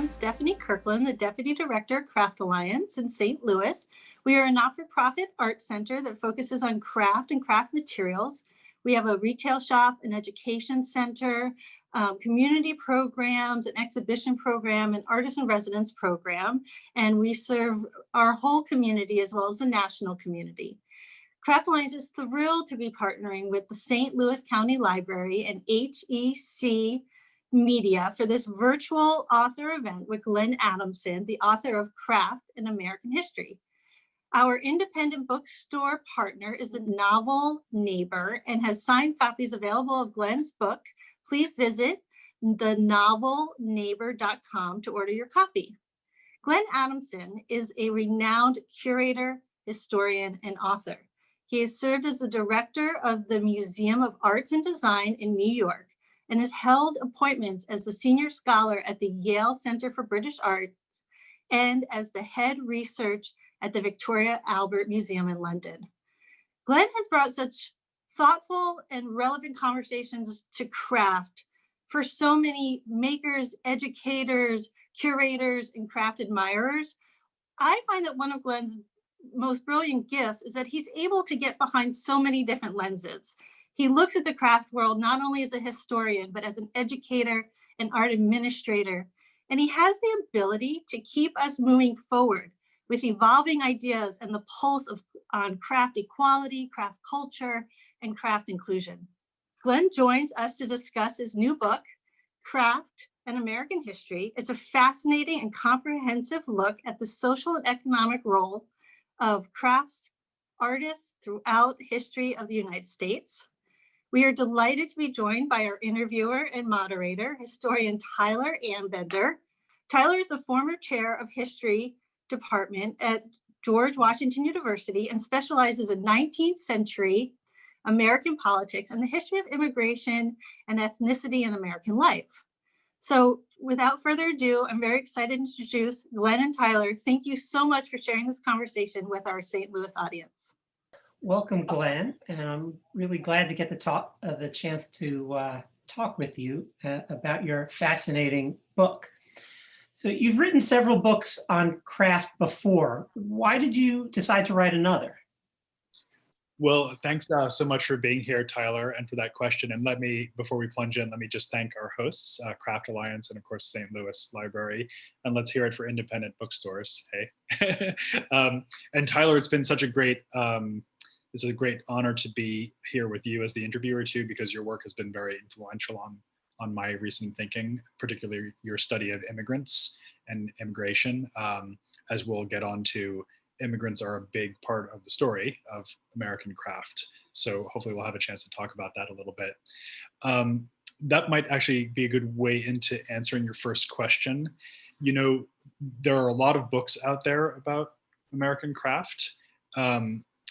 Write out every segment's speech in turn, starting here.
am Stephanie Kirkland, the Deputy Director of Craft Alliance in St. Louis. We are a not-for-profit art center that focuses on craft and craft materials. We have a retail shop, an education center, community programs, an exhibition program, an artisan residence program, and we serve our whole community as well as the national community. Craft Alliance is thrilled to be partnering with the St. Louis County Library and HEC Media for this virtual author event with Glenn Adamson, the author of Craft in American History. Our independent bookstore partner is the Novel Neighbor and has signed copies available of Glenn's book. Please visit thenovelneighbor.com to order your copy. Glenn Adamson is a renowned curator, historian, and author. He has served as the director of the Museum of Arts and Design in New York and has held appointments as the senior scholar at the Yale Center for British Arts and as the head research at the Victoria Albert Museum in London. Glenn has brought such thoughtful and relevant conversations to craft for so many makers, educators, curators, and craft admirers. I find that one of Glenn's most brilliant gifts is that he's able to get behind so many different lenses. He looks at the craft world not only as a historian, but as an educator and art administrator. And he has the ability to keep us moving forward with evolving ideas and the pulse on craft equality, craft culture, and craft inclusion. Glenn joins us to discuss his new book, Craft and American History. It's a fascinating and comprehensive look at the social and economic role of crafts artists throughout the history of the United States. We are delighted to be joined by our interviewer and moderator, historian Tyler Ambender. Tyler is the former chair of history department at George Washington University and specializes in 19th century American politics and the history of immigration and ethnicity in American life. So without further ado, I'm very excited to introduce Glenn and Tyler. Thank you so much for sharing this conversation with our St. Louis audience. Welcome, Glenn, and I'm really glad to get the chance to talk with you about your fascinating book. So you've written several books on craft before. Why did you decide to write another? Well, thanks so much for being here, Tyler, and for that question. And before we plunge in, let me just thank our hosts, Craft Alliance, and of course, St. Louis Library. And let's hear it for independent bookstores. Hey. And Tyler, it's been such a great, it's a great honor to be here with you as the interviewer too, because your work has been very influential on my recent thinking, particularly your study of immigrants and immigration. As we'll get on to, immigrants are a big part of the story of American craft. So hopefully we'll have a chance to talk about that a little bit. That might actually be a good way into answering your first question. You know, there are a lot of books out there about American craft,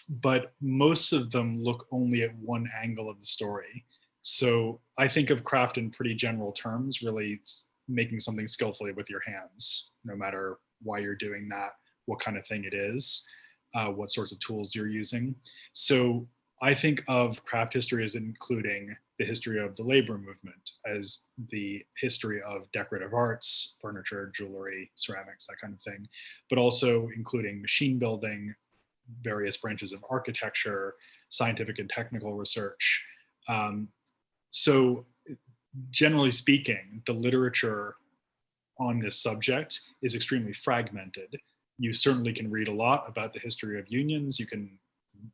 but most of them look only at one angle of the story. So I think of craft in pretty general terms, really making something skillfully with your hands, no matter why you're doing that, what kind of thing it is, what sorts of tools you're using. So I think of craft history as including the history of the labor movement, as the history of decorative arts, furniture, jewelry, ceramics, that kind of thing, but also including machine building, various branches of architecture, scientific and technical research. So generally speaking, the literature on this subject is extremely fragmented. You certainly can read a lot about the history of unions. You can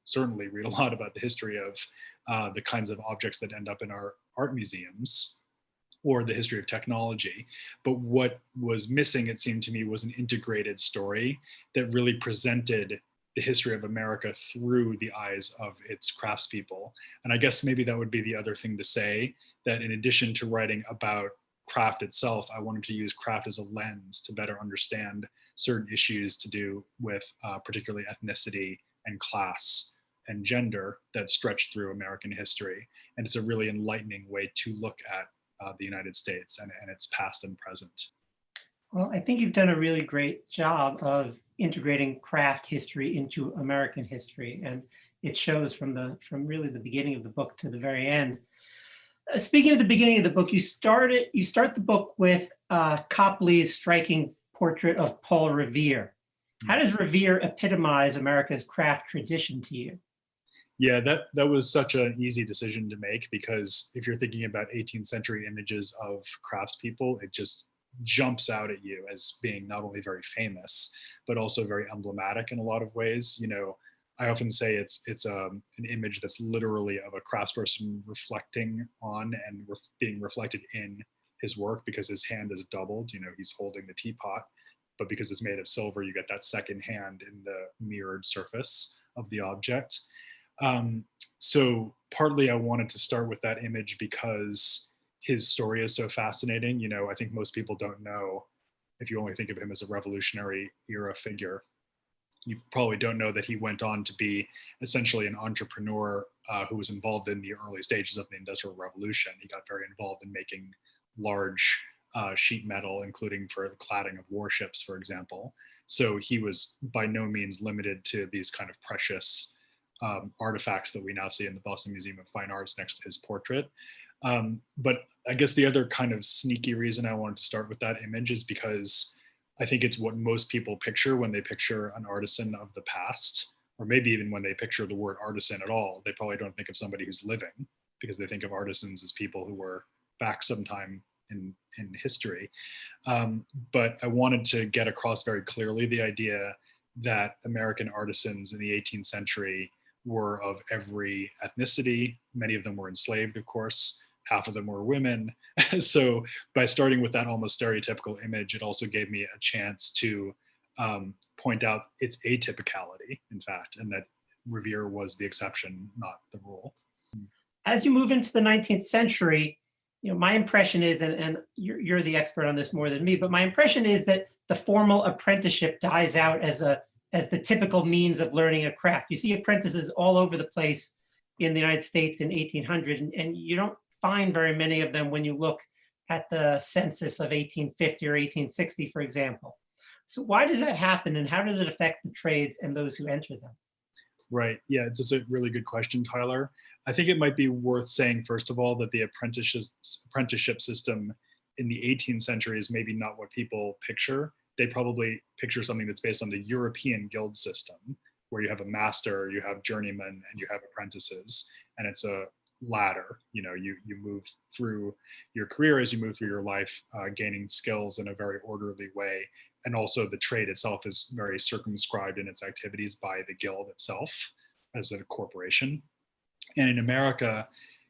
certainly read a lot about the history of the kinds of objects that end up in our art museums, or the history of technology. But what was missing, it seemed to me, was an integrated story that really presented the history of America through the eyes of its craftspeople. And I guess maybe that would be the other thing to say, that in addition to writing about craft itself, I wanted to use craft as a lens to better understand certain issues to do with particularly ethnicity and class and gender that stretch through American history. And it's a really enlightening way to look at the United States and its past and present. Well, I think you've done a really great job of integrating craft history into American history, and it shows from really the beginning of the book to the very end. Speaking of the beginning of the book, you start the book with Copley's striking portrait of Paul Revere. How does Revere epitomize America's craft tradition to you? Yeah, that was such an easy decision to make, because if you're thinking about 18th century images of craftspeople, it just jumps out at you as being not only very famous, but also very emblematic in a lot of ways. You know, I often say it's an image that's literally of a craftsperson reflecting on and being reflected in his work, because his hand is doubled. You know, he's holding the teapot, but because it's made of silver, you get that second hand in the mirrored surface of the object. So partly I wanted to start with that image because his story is so fascinating. You know, I think most people don't know, if you only think of him as a revolutionary era figure, you probably don't know that he went on to be essentially an entrepreneur who was involved in the early stages of the Industrial Revolution. He got very involved in making large sheet metal, including for the cladding of warships, for example. So he was by no means limited to these kind of precious artifacts that we now see in the Boston Museum of Fine Arts next to his portrait. But I guess the other kind of sneaky reason I wanted to start with that image is because I think it's what most people picture when they picture an artisan of the past, or maybe even when they picture the word artisan at all. They probably don't think of somebody who's living, because they think of artisans as people who were back sometime in history. But I wanted to get across very clearly the idea that American artisans in the 18th century were of every ethnicity. Many of them were enslaved, of course. Half of them were women. So by starting with that almost stereotypical image, it also gave me a chance to point out its atypicality, in fact, and that Revere was the exception, not the rule. As you move into the 19th century, you know, my impression is, and you're the expert on this more than me, but my impression is that the formal apprenticeship dies out as the typical means of learning a craft. You see apprentices all over the place in the United States in 1800, and you don't find very many of them when you look at the census of 1850 or 1860, for example. So why does that happen, and how does it affect the trades and those who enter them? Right. Yeah, it's just a really good question, Tyler. I think it might be worth saying, first of all, that the apprenticeship system in the 18th century is maybe not what people picture. They probably picture something that's based on the European guild system, where you have a master, you have journeymen, and you have apprentices, and it's a ladder. You know, you move through your career as you move through your life, gaining skills in a very orderly way. And also the trade itself is very circumscribed in its activities by the guild itself as a corporation. And in America,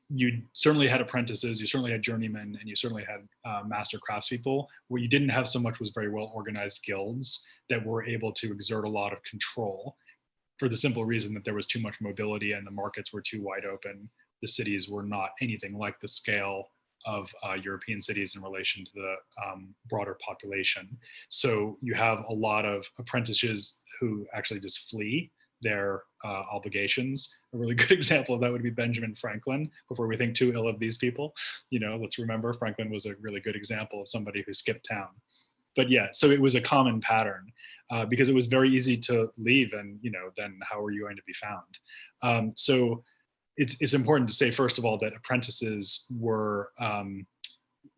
you certainly had apprentices, you certainly had journeymen, and you certainly had master craftspeople. What you didn't have so much was very well organized guilds that were able to exert a lot of control, for the simple reason that there was too much mobility and the markets were too wide open. The cities were not anything like the scale of European cities in relation to the broader population. So you have a lot of apprentices who actually just flee their obligations. A really good example of that would be Benjamin Franklin. Before we think too ill of these people, you know, let's remember Franklin was a really good example of somebody who skipped town. But yeah, so it was a common pattern because it was very easy to leave, and you know, then how are you going to be found? So it's important to say, first of all, that apprentices were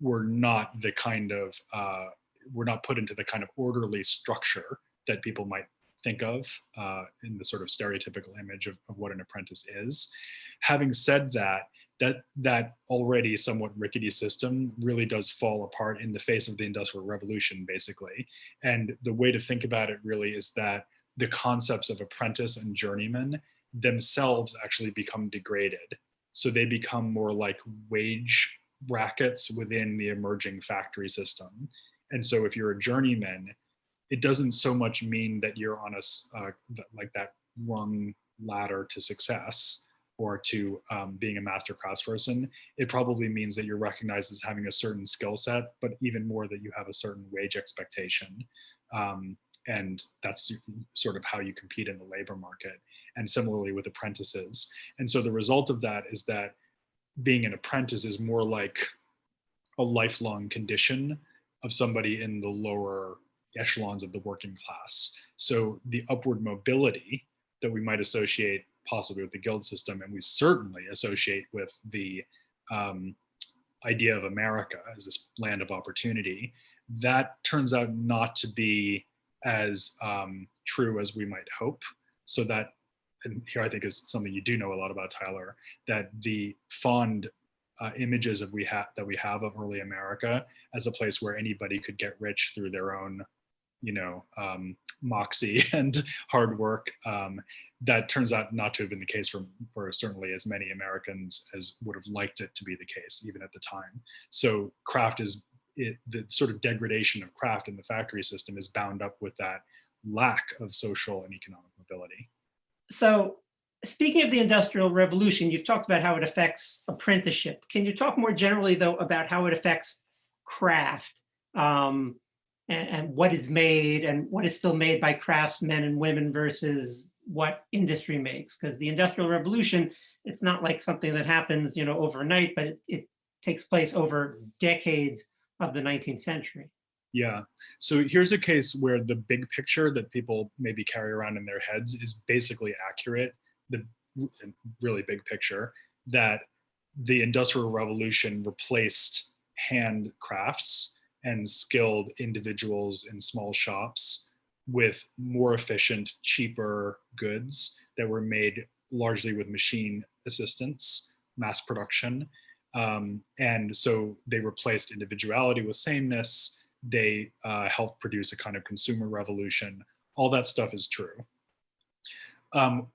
not the kind of were not put into the kind of orderly structure that people might think of in the sort of stereotypical image of what an apprentice is. Having said that, that already somewhat rickety system really does fall apart in the face of the Industrial Revolution, basically. And the way to think about it really is that the concepts of apprentice and journeyman themselves actually become degraded. So they become more like wage brackets within the emerging factory system. And so if you're a journeyman, it doesn't so much mean that you're on a like that rung ladder to success or to being a master craftsperson. It probably means that you're recognized as having a certain skill set, but even more that you have a certain wage expectation. And that's sort of how you compete in the labor market. And similarly with apprentices. And so the result of that is that being an apprentice is more like a lifelong condition of somebody in the lower echelons of the working class. So the upward mobility that we might associate possibly with the guild system, and we certainly associate with the idea of America as this land of opportunity, that turns out not to be as true as we might hope. So that, and here I think is something you do know a lot about, Tyler, that the fond images that we have of early America as a place where anybody could get rich through their own, moxie and hard work, that turns out not to have been the case for certainly as many Americans as would have liked it to be the case, even at the time. So the sort of degradation of craft in the factory system is bound up with that lack of social and economic mobility. So speaking of the Industrial Revolution, you've talked about how it affects apprenticeship. Can you talk more generally, though, about how it affects craft, and what is made and what is still made by craftsmen and women versus what industry makes? Because the Industrial Revolution, it's not like something that happens, overnight, but it takes place over decades of the 19th century. Yeah. So here's a case where the big picture that people maybe carry around in their heads is basically accurate. The really big picture that the Industrial Revolution replaced handcrafts and skilled individuals in small shops with more efficient, cheaper goods that were made largely with machine assistance, mass production. And so they replaced individuality with sameness. They helped produce a kind of consumer revolution. All that stuff is true.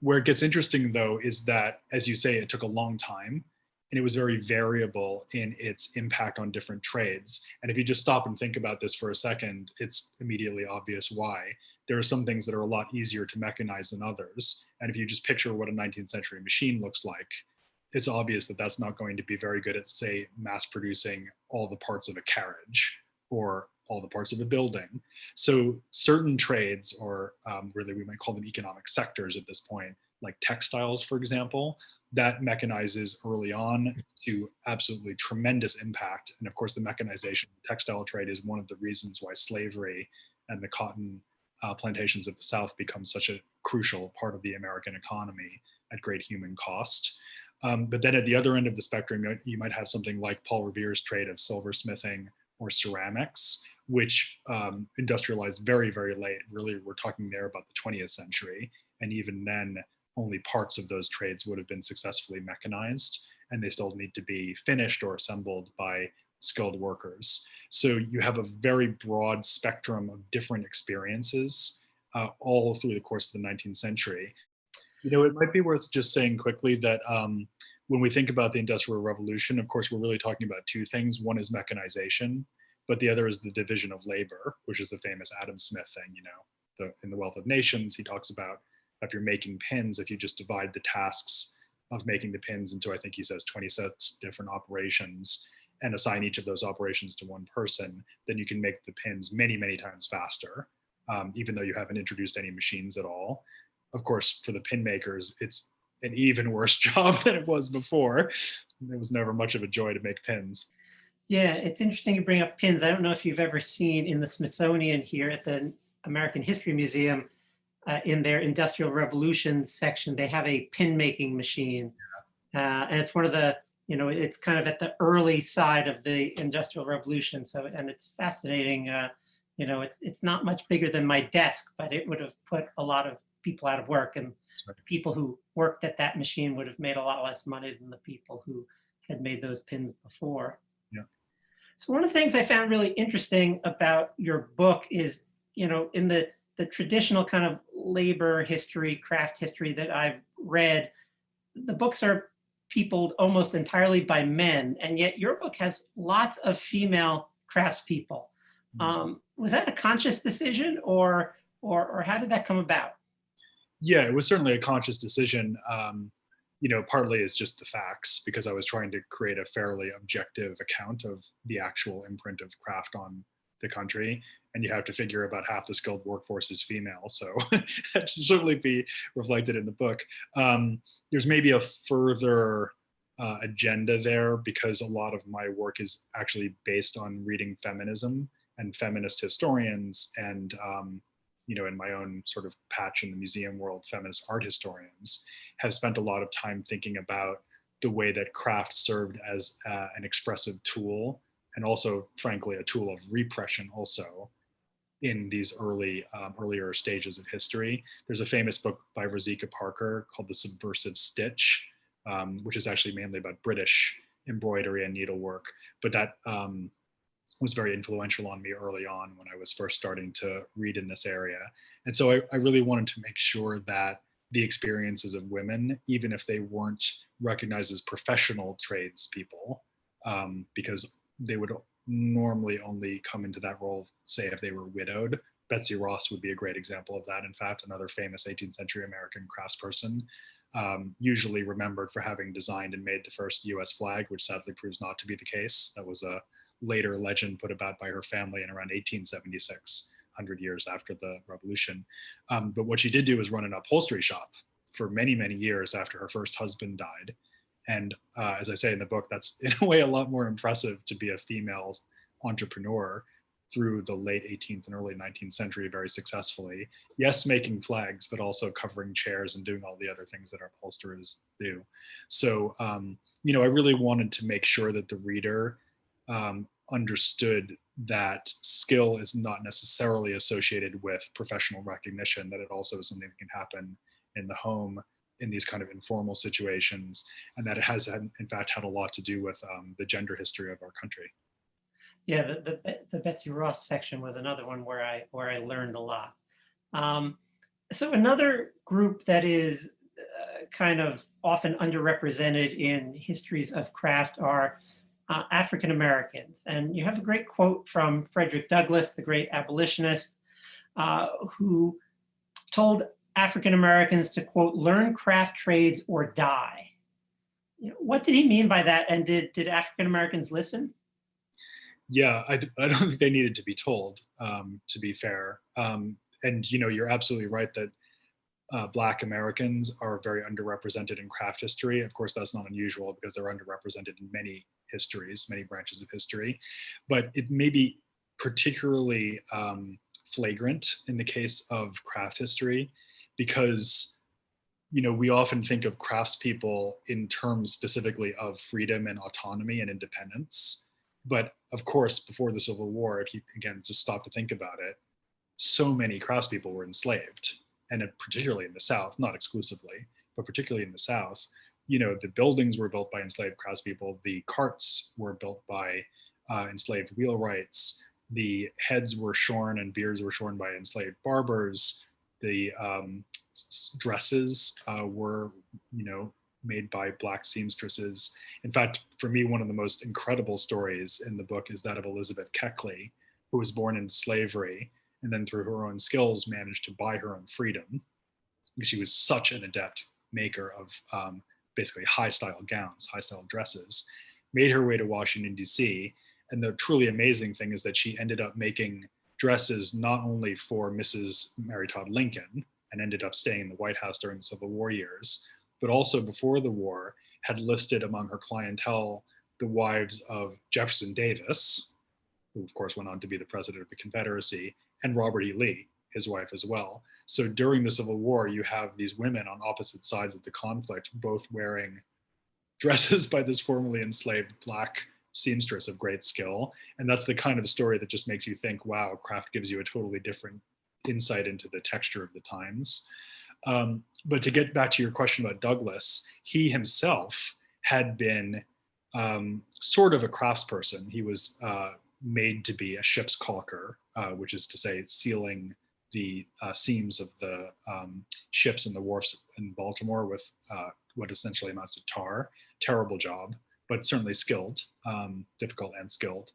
Where it gets interesting, though, is that, as you say, it took a long time, and it was very variable in its impact on different trades. And if you just stop and think about this for a second, it's immediately obvious why. There are some things that are a lot easier to mechanize than others. And if you just picture what a 19th century machine looks like, it's obvious that that's not going to be very good at, say, mass producing all the parts of a carriage or all the parts of a building. So certain trades, or really we might call them economic sectors at this point, like textiles, for example, that mechanizes early on to absolutely tremendous impact. And of course, the mechanization of the textile trade is one of the reasons why slavery and the cotton plantations of the South become such a crucial part of the American economy at great human cost. But then at the other end of the spectrum, you might have something like Paul Revere's trade of silversmithing or ceramics, which industrialized very, very late. Really, we're talking there about the 20th century. And even then, only parts of those trades would have been successfully mechanized, and they still need to be finished or assembled by skilled workers. So you have a very broad spectrum of different experiences all through the course of the 19th century. It might be worth just saying quickly that when we think about the Industrial Revolution, of course, we're really talking about two things. One is mechanization, but the other is the division of labor, which is the famous Adam Smith thing. In The Wealth of Nations, he talks about if you're making pins, if you just divide the tasks of making the pins into, I think he says, 26 different operations and assign each of those operations to one person, then you can make the pins many, many times faster, even though you haven't introduced any machines at all. Of course, for the pin makers, it's an even worse job than it was before. It was never much of a joy to make pins. Yeah, it's interesting you bring up pins. I don't know if you've ever seen in the Smithsonian here at the American History Museum, in their Industrial Revolution section, they have a pin making machine. And it's one of the, it's kind of at the early side of the Industrial Revolution. So, and it's fascinating. It's not much bigger than my desk, but it would have put a lot of people out of work. And the people who worked at that machine would have made a lot less money than the people who had made those pins before. Yeah. So one of the things I found really interesting about your book is, in the traditional kind of labor history, craft history that I've read, the books are peopled almost entirely by men, and yet your book has lots of female craftspeople. Was that a conscious decision, or how did that come about? Yeah, it was certainly a conscious decision. Partly it's just the facts, because I was trying to create a fairly objective account of the actual imprint of craft on the country. And you have to figure about half the skilled workforce is female. So that should certainly be reflected in the book. There's maybe a further agenda there, because a lot of my work is actually based on reading feminism and feminist historians, and in my own sort of patch in the museum world, feminist art historians have spent a lot of time thinking about the way that craft served as an expressive tool, and also, frankly, a tool of repression also in these earlier stages of history. There's a famous book by Rosika Parker called The Subversive Stitch, which is actually mainly about British embroidery and needlework, but that was very influential on me early on when I was first starting to read in this area. And so I really wanted to make sure that the experiences of women, even if they weren't recognized as professional tradespeople, because they would normally only come into that role, say, if they were widowed. Betsy Ross would be a great example of that. In fact, another famous 18th century American craftsperson, usually remembered for having designed and made the first US flag, which sadly proves not to be the case. That was a later legend put about by her family in around 1876, 100 years after the revolution. But what she did do was run an upholstery shop for many, many years after her first husband died. And as I say in the book, that's in a way a lot more impressive to be a female entrepreneur through the late 18th and early 19th century very successfully. Yes, making flags, but also covering chairs and doing all the other things that our upholsterers do. So, I really wanted to make sure that the reader understood that skill is not necessarily associated with professional recognition, that it also is something that can happen in the home in these kind of informal situations, and that it has in fact had a lot to do with the gender history of our country. Yeah, the Betsy Ross section was another one where I learned a lot. So another group that is kind of often underrepresented in histories of craft are African Americans. And you have a great quote from Frederick Douglass, the great abolitionist, who told African Americans to, quote, learn craft trades or die. What did he mean by that? And did African Americans listen? Yeah, I don't think they needed to be told, to be fair. And you're absolutely right that Black Americans are very underrepresented in craft history. Of course, that's not unusual because they're underrepresented in many histories, many branches of history. But it may be particularly flagrant in the case of craft history because we often think of craftspeople in terms specifically of freedom and autonomy and independence. But of course, before the Civil War, if you, again, just stop to think about it, so many craftspeople were enslaved. And particularly in the South, not exclusively, but particularly in the South, the buildings were built by enslaved craftspeople. The carts were built by enslaved wheelwrights. The heads were shorn and beards were shorn by enslaved barbers. The dresses were, made by Black seamstresses. In fact, for me, one of the most incredible stories in the book is that of Elizabeth Keckley, who was born in slavery and then through her own skills managed to buy her own freedom because she was such an adept maker of basically high-style gowns, high-style dresses, made her way to Washington, D.C. And the truly amazing thing is that she ended up making dresses not only for Mrs. Mary Todd Lincoln and ended up staying in the White House during the Civil War years, but also before the war had listed among her clientele the wives of Jefferson Davis, who of course went on to be the president of the Confederacy, and Robert E. Lee, his wife as well. So during the Civil War, you have these women on opposite sides of the conflict, both wearing dresses by this formerly enslaved Black seamstress of great skill. And that's the kind of story that just makes you think, wow, craft gives you a totally different insight into the texture of the times. But to get back to your question about Douglass, he himself had been sort of a craftsperson. He was made to be a ship's caulker, which is to say sealing the seams of the ships in the wharfs in Baltimore with what essentially amounts to tar. Terrible job, but certainly skilled, difficult and skilled.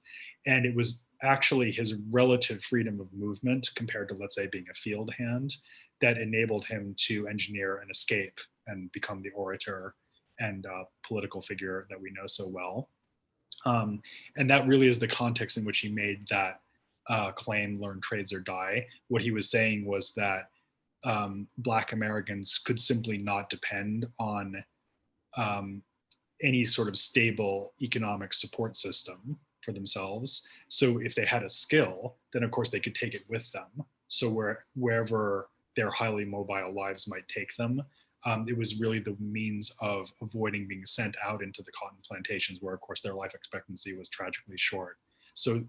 And it was actually his relative freedom of movement compared to, let's say, being a field hand that enabled him to engineer an escape and become the orator and political figure that we know so well. And that really is the context in which he made that claim, learn trades or die. What he was saying was that Black Americans could simply not depend on any sort of stable economic support system for themselves. So if they had a skill, then of course they could take it with them. So wherever their highly mobile lives might take them, it was really the means of avoiding being sent out into the cotton plantations, where of course their life expectancy was tragically short. So,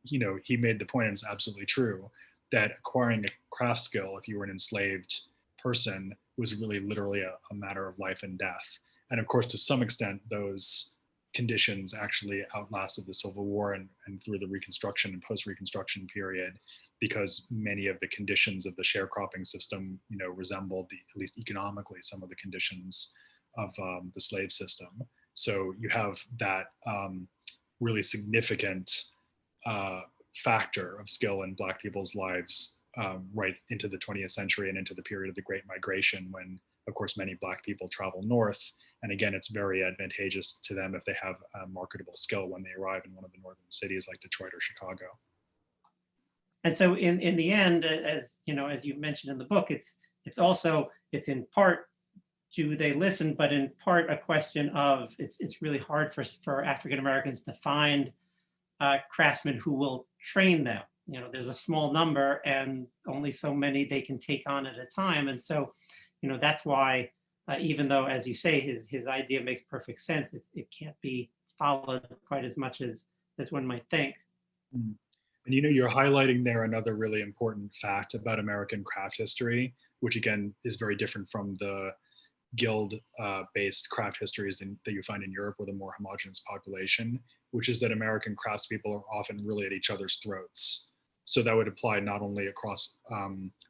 you know, he made the point, and it's absolutely true, that acquiring a craft skill, if you were an enslaved person, was really literally a matter of life and death. And of course, to some extent, those conditions actually outlasted the Civil War and through the Reconstruction and post-Reconstruction period, because many of the conditions of the sharecropping system, you know, resembled, at least economically, some of the conditions of the slave system. So you have that really significant factor of skill in Black people's lives right into the 20th century and into the period of the Great Migration, when, of course, many Black people travel north. And again, it's very advantageous to them if they have a marketable skill when they arrive in one of the northern cities like Detroit or Chicago. And so in the end, as you know, as you mentioned in the book, it's in part, do they listen, but in part a question of it's really hard for African Americans to find craftsmen who will train them. You know, there's a small number and only so many they can take on at a time. And so, you know, that's why, even though, as you say, his idea makes perfect sense, it can't be followed quite as much as one might think. Mm. And you know, you're highlighting there another really important fact about American craft history, which again is very different from the guild-based craft histories that you find in Europe with a more homogeneous population, which is that American craftspeople are often really at each other's throats. So that would apply not only across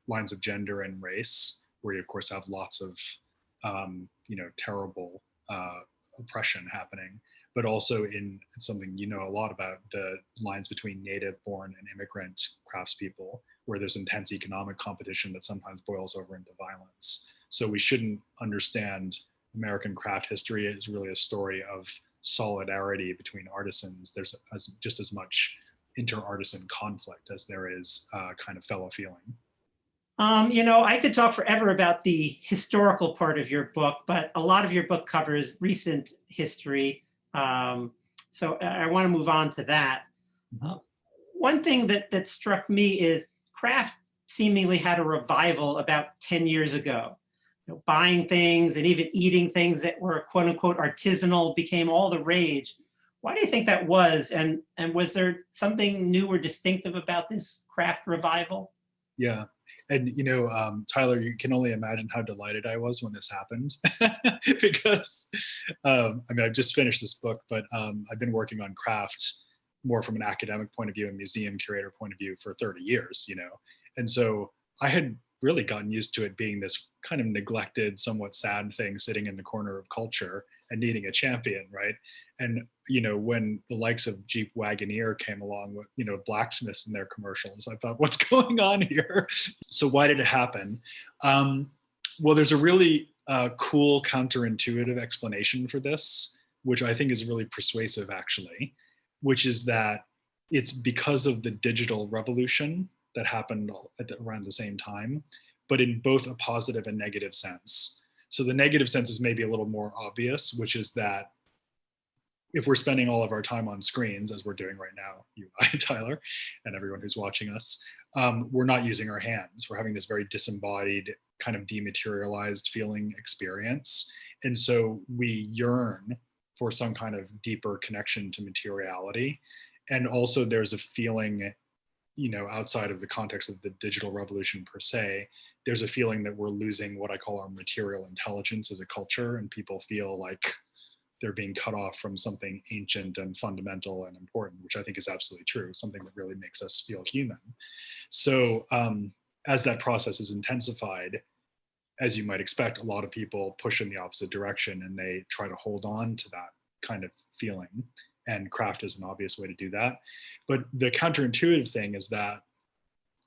lines of gender and race, where you of course have lots of you know, terrible oppression happening, but also in something you know a lot about, the lines between native-born and immigrant craftspeople, where there's intense economic competition that sometimes boils over into violence. So we shouldn't understand American craft history as really a story of solidarity between artisans. There's just as much inter-artisan conflict as there is kind of fellow feeling. You know, I could talk forever about the historical part of your book, but a lot of your book covers recent history. So I want to move on to that. One thing that struck me is craft seemingly had a revival about 10 years ago. You know, buying things and even eating things that were quote unquote artisanal became all the rage. Why do you think that was? And was there something new or distinctive about this craft revival? Yeah. And, you know, Tyler, you can only imagine how delighted I was when this happened because, I mean, I've just finished this book, but I've been working on craft more from an academic point of view and museum curator point of view for 30 years, you know? And so I had really gotten used to it being this kind of neglected, somewhat sad thing sitting in the corner of culture and needing a champion, right? And, you know, when the likes of Jeep Wagoneer came along with, you know, blacksmiths in their commercials, I thought, what's going on here? So why did it happen? Well, there's a really cool counterintuitive explanation for this, which I think is really persuasive actually, which is that it's because of the digital revolution that happened around the same time, but in both a positive and negative sense. So the negative sense is maybe a little more obvious, which is that if we're spending all of our time on screens, as we're doing right now, you, I, Tyler, and everyone who's watching us, we're not using our hands. We're having this very disembodied, kind of dematerialized feeling experience. And so we yearn for some kind of deeper connection to materiality. And also there's a feeling, you know, outside of the context of the digital revolution per se, there's a feeling that we're losing what I call our material intelligence as a culture, and people feel like they're being cut off from something ancient and fundamental and important, which I think is absolutely true, something that really makes us feel human. So as that process is intensified, as you might expect, a lot of people push in the opposite direction and they try to hold on to that kind of feeling. And craft is an obvious way to do that. But the counterintuitive thing is that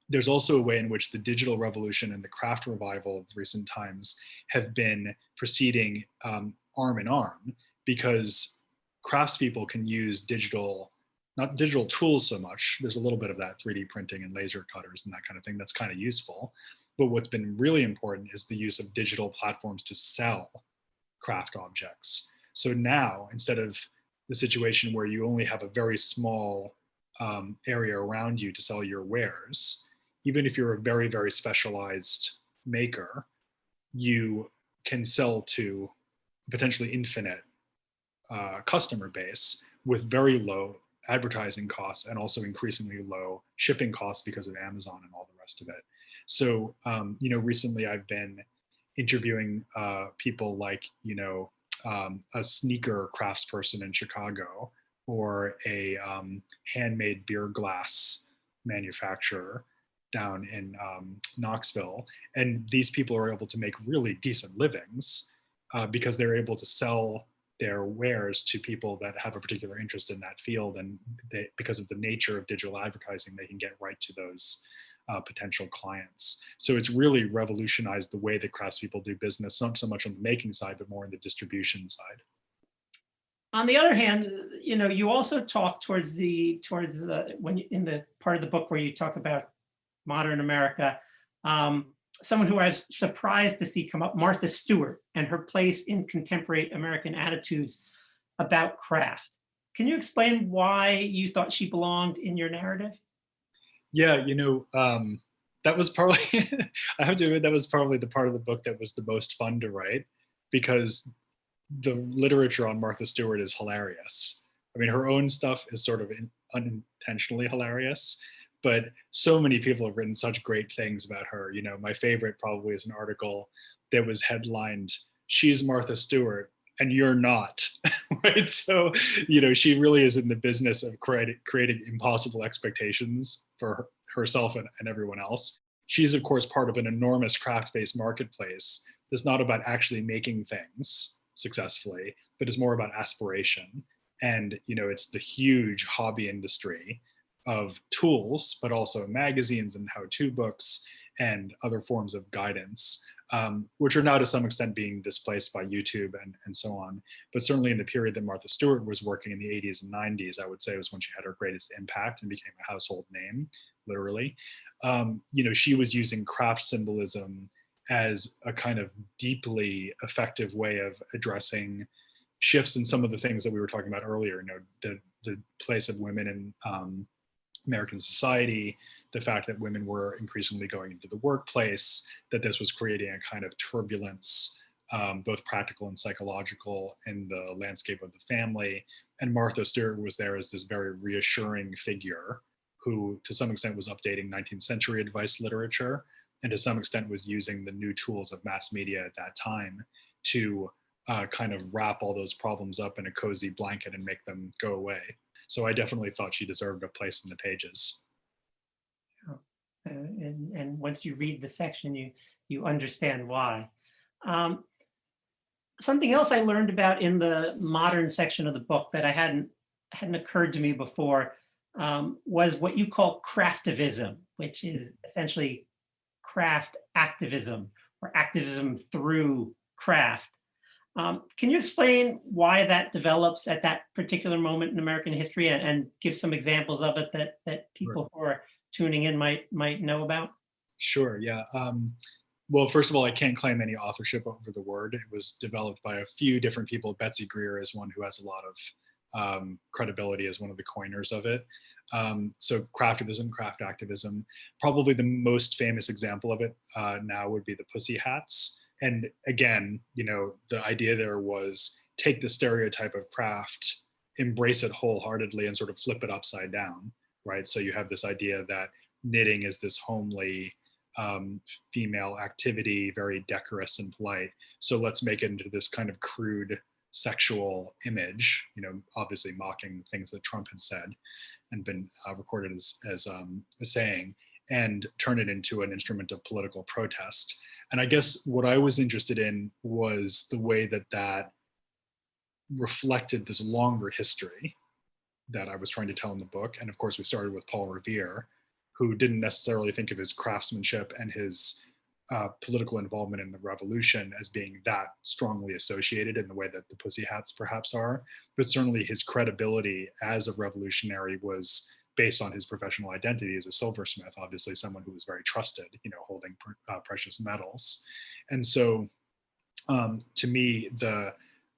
there's also a way in which the digital revolution and the craft revival of recent times have been proceeding arm in arm, because craftspeople can use digital, not digital tools so much. There's a little bit of that 3D printing and laser cutters and that kind of thing that's kind of useful. But what's been really important is the use of digital platforms to sell craft objects. So now, instead of the situation where you only have a very small area around you to sell your wares, even if you're a very, very specialized maker, you can sell to a potentially infinite customer base with very low advertising costs and also increasingly low shipping costs because of Amazon and all the rest of it. So, recently I've been interviewing people like, a sneaker craftsperson in Chicago, or a handmade beer glass manufacturer down in Knoxville. And these people are able to make really decent livings because they're able to sell their wares to people that have a particular interest in that field. And because of the nature of digital advertising, they can get right to those potential clients. So it's really revolutionized the way that craftspeople do business, not so much on the making side, but more on the distribution side. On the other hand, you also talk towards when in the part of the book where you talk about modern America, someone who I was surprised to see come up, Martha Stewart, and her place in contemporary American attitudes about craft. Can you explain why you thought she belonged in your narrative? Yeah, that was probably, I have to admit, that was probably the part of the book that was the most fun to write, because the literature on Martha Stewart is hilarious. I mean, her own stuff is sort of unintentionally hilarious, but so many people have written such great things about her. My favorite probably is an article that was headlined, "She's Martha Stewart and you're not," right? So, she really is in the business of creating impossible expectations for herself and everyone else. She's, of course, part of an enormous craft-based marketplace that's not about actually making things successfully, but is more about aspiration. And, it's the huge hobby industry of tools, but also magazines and how-to books and other forms of guidance, which are now to some extent being displaced by YouTube and so on. But certainly in the period that Martha Stewart was working in the 80s and 90s, I would say was when she had her greatest impact and became a household name, literally. She was using craft symbolism as a kind of deeply effective way of addressing shifts in some of the things that we were talking about earlier, the place of women in American society, the fact that women were increasingly going into the workplace, that this was creating a kind of turbulence, both practical and psychological, in the landscape of the family. And Martha Stewart was there as this very reassuring figure who, to some extent, was updating 19th century advice literature, and to some extent was using the new tools of mass media at that time to kind of wrap all those problems up in a cozy blanket and make them go away. So I definitely thought she deserved a place in the pages. And once you read the section, you understand why. Something else I learned about in the modern section of the book that hadn't occurred to me before was what you call craftivism, which is essentially craft activism, or activism through craft. Can you explain why that develops at that particular moment in American history, and give some examples of it that people who are tuning in might know about? Sure, yeah. Well, first of all, I can't claim any authorship over the word. It was developed by a few different people. Betsy Greer is one who has a lot of credibility as one of the coiners of it. So craftivism, craft activism, probably the most famous example of it now would be the Pussy Hats. And again, the idea there was take the stereotype of craft, embrace it wholeheartedly, and sort of flip it upside down, right? So you have this idea that knitting is this homely female activity, very decorous and polite. So let's make it into this kind of crude sexual image, obviously mocking things that Trump had said and been recorded as a saying, and turn it into an instrument of political protest. And I guess what I was interested in was the way that reflected this longer history that I was trying to tell in the book. And of course, we started with Paul Revere, who didn't necessarily think of his craftsmanship and his political involvement in the revolution as being that strongly associated in the way that the Pussy Hats perhaps are. But certainly his credibility as a revolutionary was based on his professional identity as a silversmith, obviously someone who was very trusted, holding precious metals. And so to me, the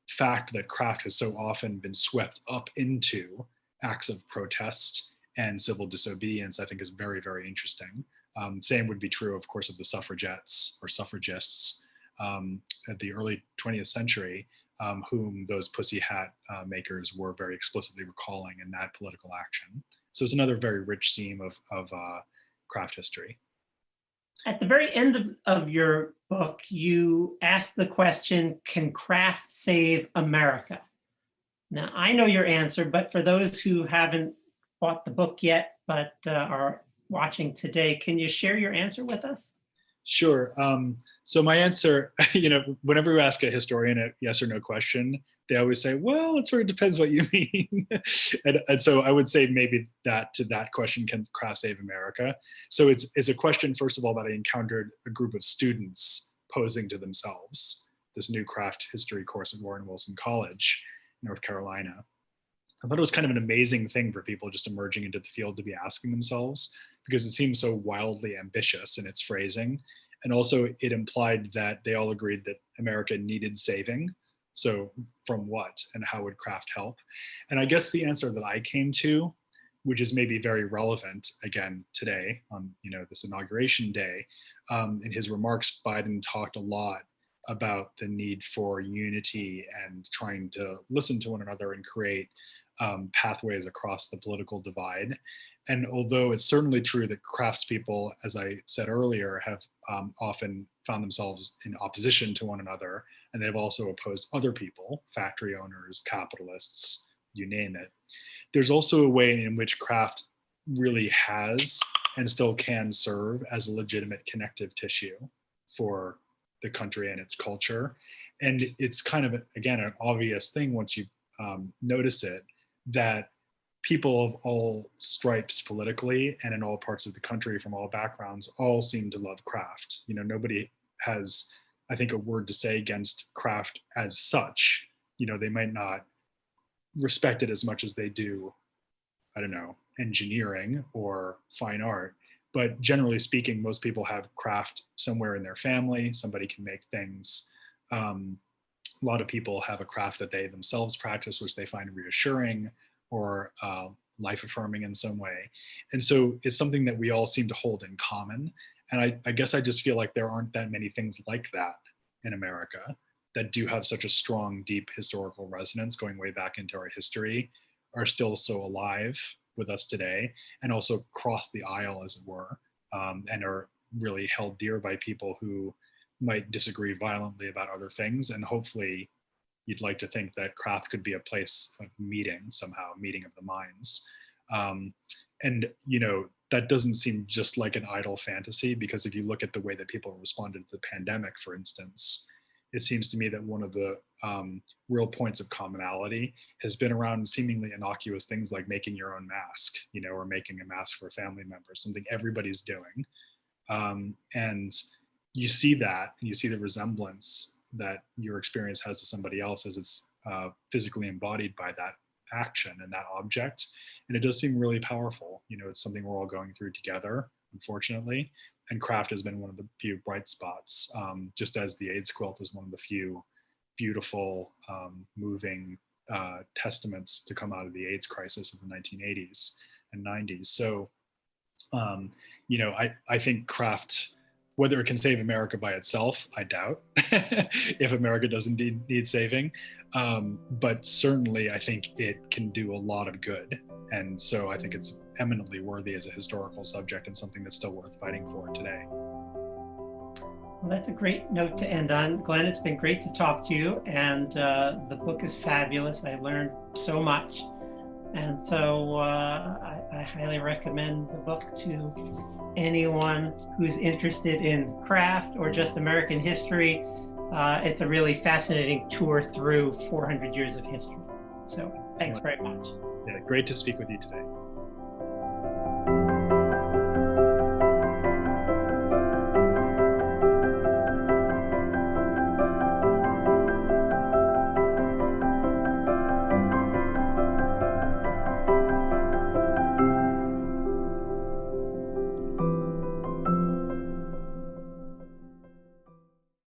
fact that craft has so often been swept up into acts of protest and civil disobedience, I think is very, very interesting. Same would be true, of course, of the suffragettes or suffragists at the early 20th century, whom those pussy hat makers were very explicitly recalling in that political action. So it's another very rich seam of craft history. At the very end of your book, you ask the question, can craft save America? Now, I know your answer, but for those who haven't bought the book yet, but are watching today, can you share your answer with us? Sure. So my answer, whenever you ask a historian a yes or no question, they always say, well, it sort of depends what you mean. and so I would say maybe that to that question, can craft save America? So it's a question, first of all, that I encountered a group of students posing to themselves, this new craft history course at Warren Wilson College, North Carolina. I thought it was kind of an amazing thing for people just emerging into the field to be asking themselves, because it seems so wildly ambitious in its phrasing. And also it implied that they all agreed that America needed saving. So from what and how would craft help? And I guess the answer that I came to, which is maybe very relevant again today on this inauguration day, in his remarks, Biden talked a lot about the need for unity and trying to listen to one another and create pathways across the political divide. And although it's certainly true that craftspeople, as I said earlier, have often found themselves in opposition to one another, and they've also opposed other people, factory owners, capitalists, you name it, there's also a way in which craft really has and still can serve as a legitimate connective tissue for the country and its culture. And it's kind of, again, an obvious thing once you notice it, that people of all stripes politically and in all parts of the country from all backgrounds all seem to love craft. Nobody has, I think, a word to say against craft as such. They might not respect it as much as they do, I don't know, engineering or fine art. But generally speaking, most people have craft somewhere in their family. Somebody can make things. A lot of people have a craft that they themselves practice, which they find reassuring or life affirming in some way. And so it's something that we all seem to hold in common. And I guess I just feel like there aren't that many things like that in America that do have such a strong, deep historical resonance going way back into our history, are still so alive with us today, and also cross the aisle, as it were, and are really held dear by people who might disagree violently about other things. And hopefully you'd like to think that craft could be a place of meeting somehow, meeting of the minds. And that doesn't seem just like an idle fantasy, because if you look at the way that people responded to the pandemic, for instance, it seems to me that one of the real points of commonality has been around seemingly innocuous things like making your own mask, or making a mask for a family member, something everybody's doing. And you see that, you see the resemblance that your experience has to somebody else as it's physically embodied by that action and that object. And it does seem really powerful. It's something we're all going through together, unfortunately. And craft has been one of the few bright spots, just as the AIDS quilt is one of the few beautiful, moving testaments to come out of the AIDS crisis of the 1980s and 90s. So, I think craft, whether it can save America by itself, I doubt, if America doesn't need saving. But certainly I think it can do a lot of good. And so I think it's eminently worthy as a historical subject and something that's still worth fighting for today. Well, that's a great note to end on. Glenn, it's been great to talk to you. And the book is fabulous. I learned so much. And so I highly recommend the book to anyone who's interested in craft or just American history. It's a really fascinating tour through 400 years of history. So thanks very much. Yeah, great to speak with you today.